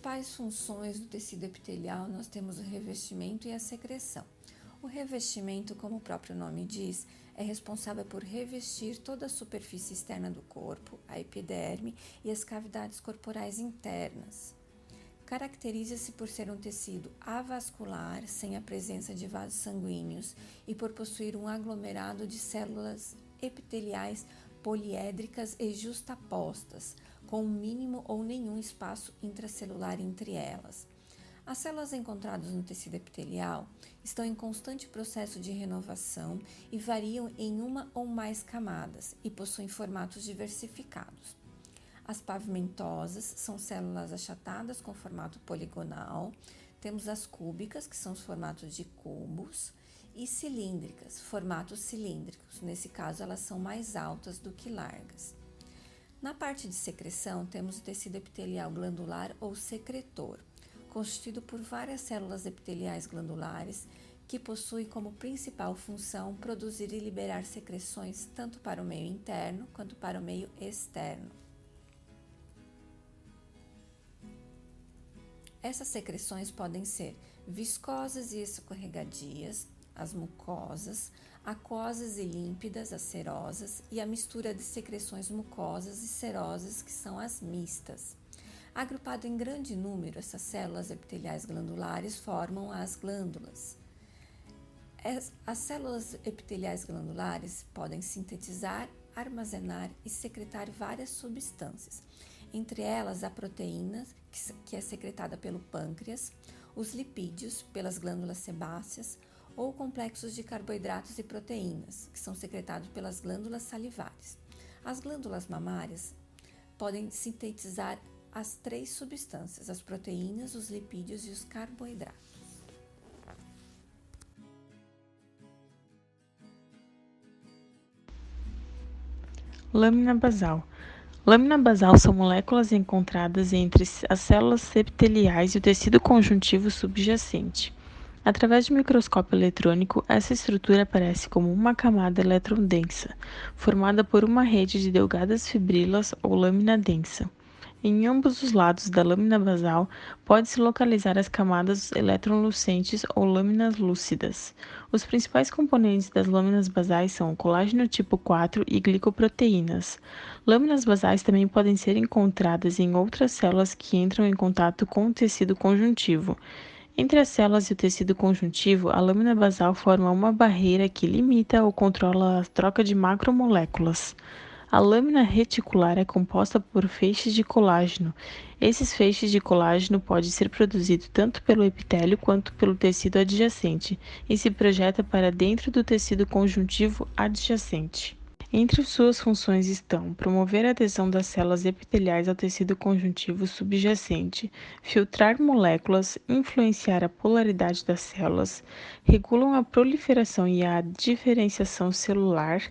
principais funções do tecido epitelial, nós temos o revestimento e a secreção. O revestimento, como o próprio nome diz, é responsável por revestir toda a superfície externa do corpo, a epiderme e as cavidades corporais internas. Caracteriza-se por ser um tecido avascular, sem a presença de vasos sanguíneos, e por possuir um aglomerado de células epiteliais poliédricas e justapostas, com mínimo ou nenhum espaço intracelular entre elas. As células encontradas no tecido epitelial estão em constante processo de renovação e variam em uma ou mais camadas e possuem formatos diversificados. As pavimentosas são células achatadas com formato poligonal. Temos as cúbicas, que são os formatos de cubos, e cilíndricas, formatos cilíndricos. Nesse caso, elas são mais altas do que largas. Na parte de secreção, temos o tecido epitelial glandular ou secretor, constituído por várias células epiteliais glandulares que possuem como principal função produzir e liberar secreções tanto para o meio interno quanto para o meio externo. Essas secreções podem ser viscosas e escorregadias, as mucosas, aquosas e límpidas, as serosas, e a mistura de secreções mucosas e serosas, que são as mistas. Agrupado em grande número, essas células epiteliais glandulares formam as glândulas. As células epiteliais glandulares podem sintetizar, armazenar e secretar várias substâncias, entre elas a proteína, que é secretada pelo pâncreas, os lipídios, pelas glândulas sebáceas, ou complexos de carboidratos e proteínas, que são secretados pelas glândulas salivares. As glândulas mamárias podem sintetizar as três substâncias, as proteínas, os lipídios e os carboidratos. Lâmina basal. Lâmina basal são moléculas encontradas entre as células epiteliais e o tecido conjuntivo subjacente. Através de microscópio eletrônico, essa estrutura aparece como uma camada eletron-densa, formada por uma rede de delgadas fibrilas ou lâmina densa. Em ambos os lados da lâmina basal, pode-se localizar as camadas eletronlucentes ou lâminas lúcidas. Os principais componentes das lâminas basais são o colágeno tipo 4 e glicoproteínas. Lâminas basais também podem ser encontradas em outras células que entram em contato com o tecido conjuntivo. Entre as células e o tecido conjuntivo, a lâmina basal forma uma barreira que limita ou controla a troca de macromoléculas. A lâmina reticular é composta por feixes de colágeno. Esses feixes de colágeno podem ser produzidos tanto pelo epitélio quanto pelo tecido adjacente e se projeta para dentro do tecido conjuntivo adjacente. Entre suas funções estão promover a adesão das células epiteliais ao tecido conjuntivo subjacente, filtrar moléculas, influenciar a polaridade das células, regulam a proliferação e a diferenciação celular,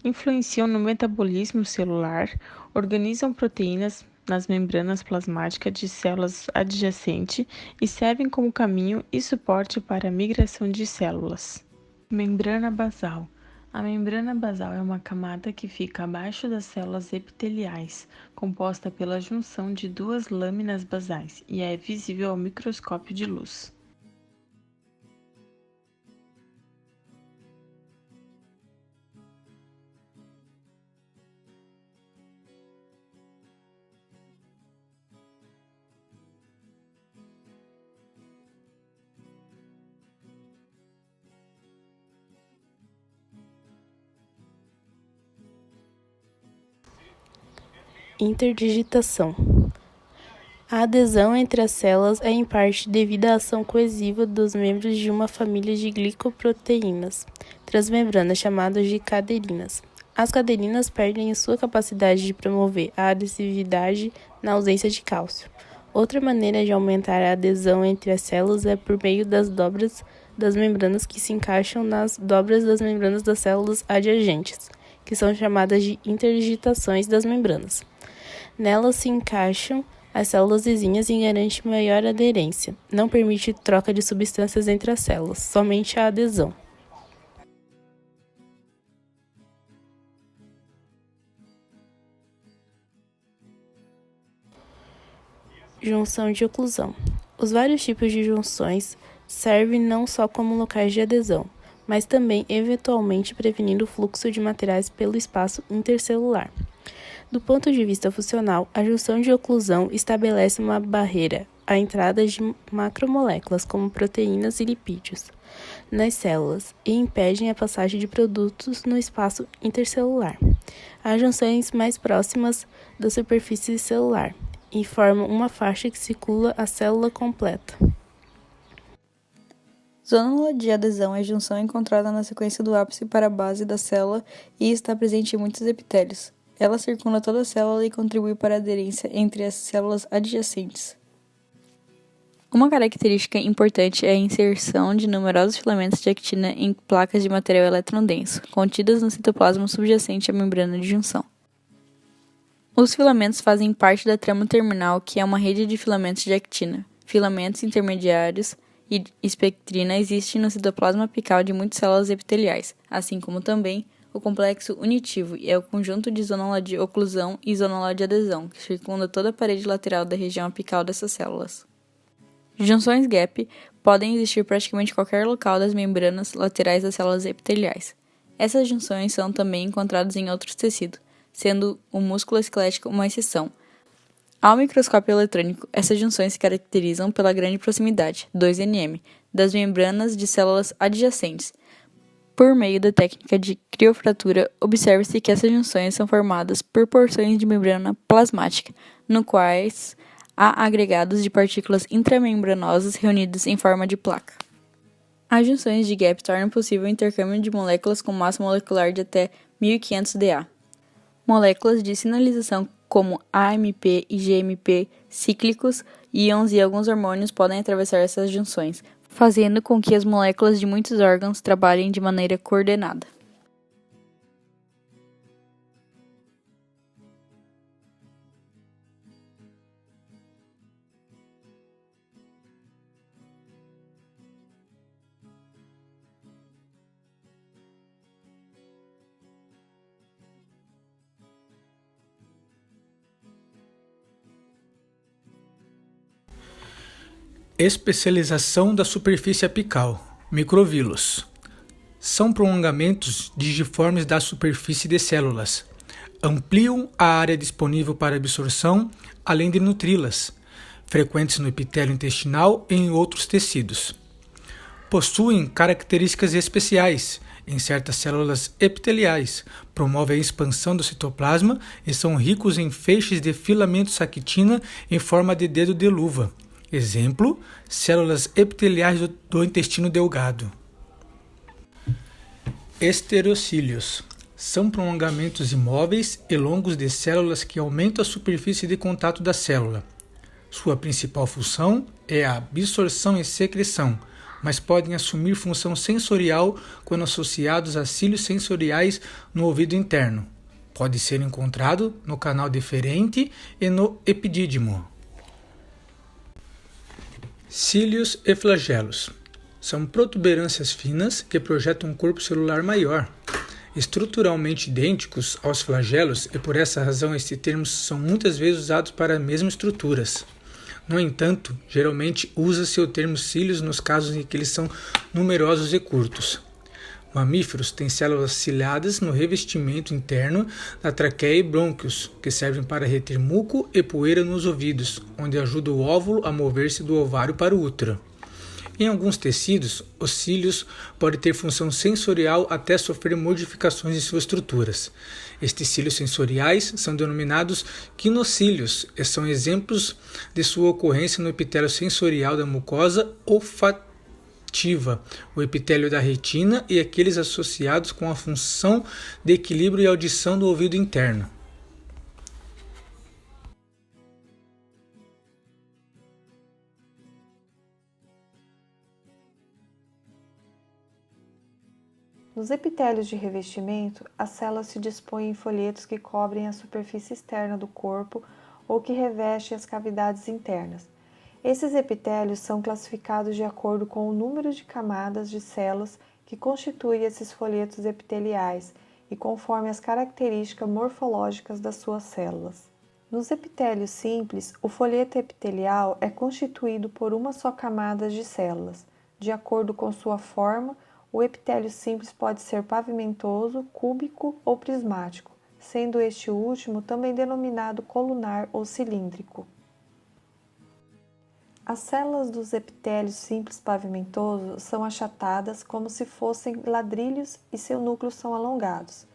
influenciam no metabolismo celular, organizam proteínas nas membranas plasmáticas de células adjacentes e servem como caminho e suporte para a migração de células. Membrana basal. A membrana basal é uma camada que fica abaixo das células epiteliais, composta pela junção de duas lâminas basais e é visível ao microscópio de luz. Interdigitação. A adesão entre as células é em parte devido à ação coesiva dos membros de uma família de glicoproteínas transmembranas chamadas de caderinas. As caderinas perdem sua capacidade de promover a adesividade na ausência de cálcio. Outra maneira de aumentar a adesão entre as células é por meio das dobras das membranas que se encaixam nas dobras das membranas das células adjacentes, que são chamadas de interdigitações das membranas. Nelas se encaixam as células vizinhas e garante maior aderência. Não permite troca de substâncias entre as células, somente a adesão. Junção de oclusão. Os vários tipos de junções servem não só como locais de adesão, mas também eventualmente prevenindo o fluxo de materiais pelo espaço intercelular. Do ponto de vista funcional, a junção de oclusão estabelece uma barreira à entrada de macromoléculas, como proteínas e lipídios, nas células e impedem a passagem de produtos no espaço intercelular. Há junções mais próximas da superfície celular e formam uma faixa que circula a célula completa. Zônula de adesão é a junção encontrada na sequência do ápice para a base da célula e está presente em muitos epitélios. Ela circunda toda a célula e contribui para a aderência entre as células adjacentes. Uma característica importante é a inserção de numerosos filamentos de actina em placas de material eletrondenso, contidas no citoplasma subjacente à membrana de junção. Os filamentos fazem parte da trama terminal, que é uma rede de filamentos de actina. Filamentos intermediários e espectrina existem no citoplasma apical de muitas células epiteliais, assim como também o complexo unitivo, é o conjunto de zônula de oclusão e zônula de adesão, que circunda toda a parede lateral da região apical dessas células. Junções gap podem existir praticamente em qualquer local das membranas laterais das células epiteliais. Essas junções são também encontradas em outros tecidos, sendo o músculo esquelético uma exceção. Ao microscópio eletrônico, essas junções se caracterizam pela grande proximidade, 2 nm, das membranas de células adjacentes. Por meio da técnica de criofratura, observa-se que essas junções são formadas por porções de membrana plasmática, no quais há agregados de partículas intramembranosas reunidas em forma de placa. As junções de gap tornam possível o intercâmbio de moléculas com massa molecular de até 1500 Da. Moléculas de sinalização como AMP e GMP cíclicos, íons e alguns hormônios podem atravessar essas junções, fazendo com que as moléculas de muitos órgãos trabalhem de maneira coordenada. Especialização da superfície apical, microvílos. São prolongamentos digiformes da superfície de células. Ampliam a área disponível para absorção, além de nutri-las, frequentes no epitélio intestinal e em outros tecidos. Possuem características especiais em certas células epiteliais, promovem a expansão do citoplasma e são ricos em feixes de filamentos actina em forma de dedo de luva. Exemplo, células epiteliais do intestino delgado. Esterocílios. São prolongamentos imóveis e longos de células que aumentam a superfície de contato da célula. Sua principal função é a absorção e secreção, mas podem assumir função sensorial quando associados a cílios sensoriais no ouvido interno. Pode ser encontrado no canal deferente e no epidídimo. Cílios e flagelos. São protuberâncias finas que projetam um corpo celular maior, estruturalmente idênticos aos flagelos, e por essa razão estes termos são muitas vezes usados para as mesmas estruturas. No entanto, geralmente usa-se o termo cílios nos casos em que eles são numerosos e curtos. Mamíferos têm células ciliadas no revestimento interno da traqueia e brônquios, que servem para reter muco e poeira nos ouvidos, onde ajuda o óvulo a mover-se do ovário para o útero. Em alguns tecidos, os cílios podem ter função sensorial até sofrer modificações em suas estruturas. Estes cílios sensoriais são denominados quinocílios e são exemplos de sua ocorrência no epitélio sensorial da mucosa olfativa, o epitélio da retina e aqueles associados com a função de equilíbrio e audição do ouvido interno. Nos epitélios de revestimento, as células se dispõem em folhetos que cobrem a superfície externa do corpo ou que revestem as cavidades internas. Esses epitélios são classificados de acordo com o número de camadas de células que constituem esses folhetos epiteliais e conforme as características morfológicas das suas células. Nos epitélios simples, o folheto epitelial é constituído por uma só camada de células. De acordo com sua forma, o epitélio simples pode ser pavimentoso, cúbico ou prismático, sendo este último também denominado colunar ou cilíndrico. As células dos epitélios simples pavimentosos são achatadas como se fossem ladrilhos e seus núcleos são alongados.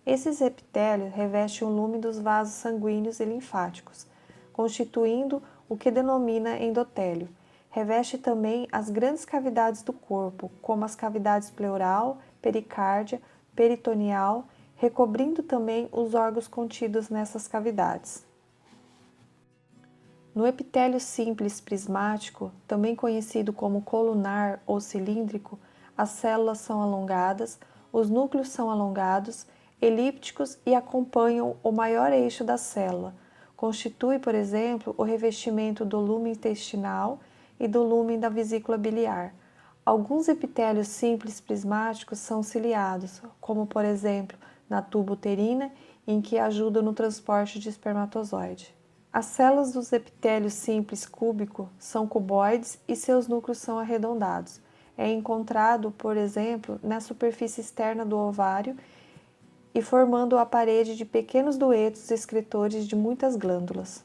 Esses epitélios revestem o lume dos vasos sanguíneos e linfáticos, constituindo o que denomina endotélio. Reveste também as grandes cavidades do corpo, como as cavidades pleural, pericárdia, peritoneal, recobrindo também os órgãos contidos nessas cavidades. No epitélio simples prismático, também conhecido como colunar ou cilíndrico, as células são alongadas, os núcleos são alongados, elípticos e acompanham o maior eixo da célula. Constitui, por exemplo, o revestimento do lume intestinal e do lume da vesícula biliar. Alguns epitélios simples prismáticos são ciliados, como por exemplo na tuba uterina, em que ajudam no transporte de espermatozoide. As células dos epitélios simples cúbico são cuboides e seus núcleos são arredondados. É encontrado, por exemplo, na superfície externa do ovário e formando a parede de pequenos duetos excretores de muitas glândulas.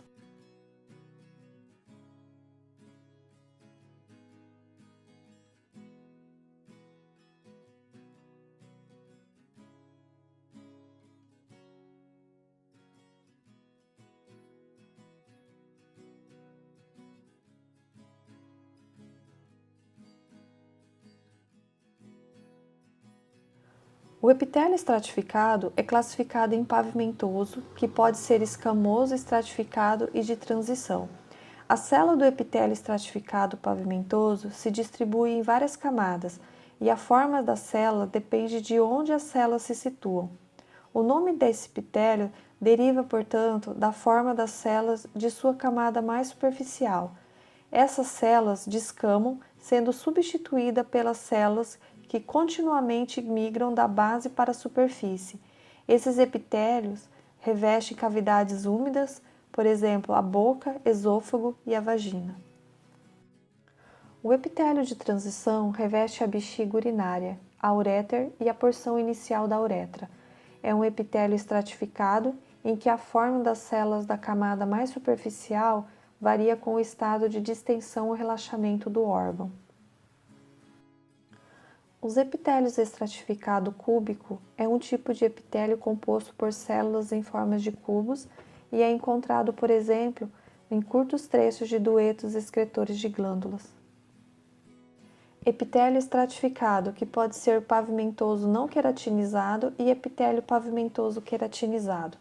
O epitélio estratificado é classificado em pavimentoso, que pode ser escamoso, estratificado e de transição. A célula do epitélio estratificado pavimentoso se distribui em várias camadas e a forma da célula depende de onde as células se situam. O nome desse epitélio deriva, portanto, da forma das células de sua camada mais superficial. Essas células descamam, sendo substituídas pelas células que continuamente migram da base para a superfície. Esses epitélios revestem cavidades úmidas, por exemplo, a boca, esôfago e a vagina. O epitélio de transição reveste a bexiga urinária, a uréter e a porção inicial da uretra. É um epitélio estratificado em que a forma das células da camada mais superficial varia com o estado de distensão ou relaxamento do órgão. Os epitélios estratificado cúbico é um tipo de epitélio composto por células em formas de cubos e é encontrado, por exemplo, em curtos trechos de duetos excretores de glândulas. Epitélio estratificado, que pode ser pavimentoso não queratinizado e epitélio pavimentoso queratinizado.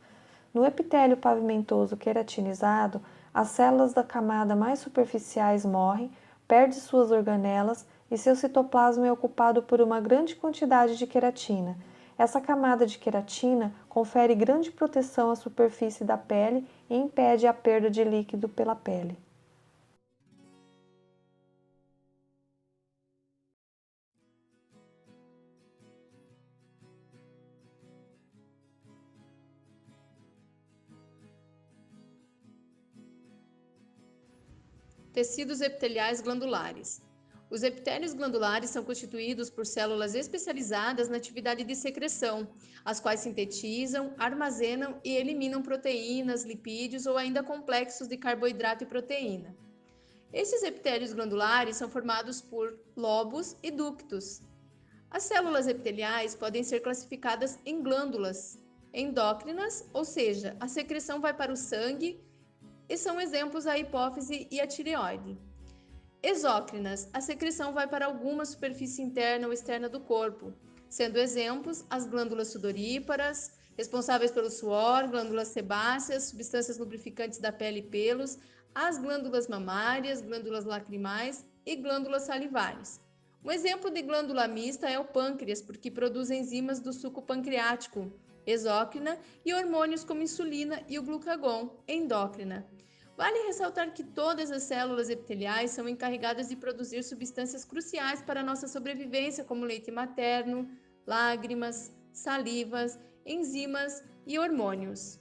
No epitélio pavimentoso queratinizado, as células da camada mais superficiais morrem, perdem suas organelas e seu citoplasma é ocupado por uma grande quantidade de queratina. Essa camada de queratina confere grande proteção à superfície da pele e impede a perda de líquido pela pele. Tecidos epiteliais glandulares. Os epitélios glandulares são constituídos por células especializadas na atividade de secreção, as quais sintetizam, armazenam e eliminam proteínas, lipídios ou ainda complexos de carboidrato e proteína. Esses epitélios glandulares são formados por lobos e ductos. As células epiteliais podem ser classificadas em glândulas endócrinas, ou seja, a secreção vai para o sangue, e são exemplos a hipófise e a tireoide. Exócrinas, a secreção vai para alguma superfície interna ou externa do corpo, sendo exemplos as glândulas sudoríparas, responsáveis pelo suor, glândulas sebáceas, substâncias lubrificantes da pele e pelos, as glândulas mamárias, glândulas lacrimais e glândulas salivares. Um exemplo de glândula mista é o pâncreas, porque produz enzimas do suco pancreático, exócrina, e hormônios como insulina e o glucagon, endócrina. Vale ressaltar que todas as células epiteliais são encarregadas de produzir substâncias cruciais para a nossa sobrevivência, como leite materno, lágrimas, salivas, enzimas e hormônios.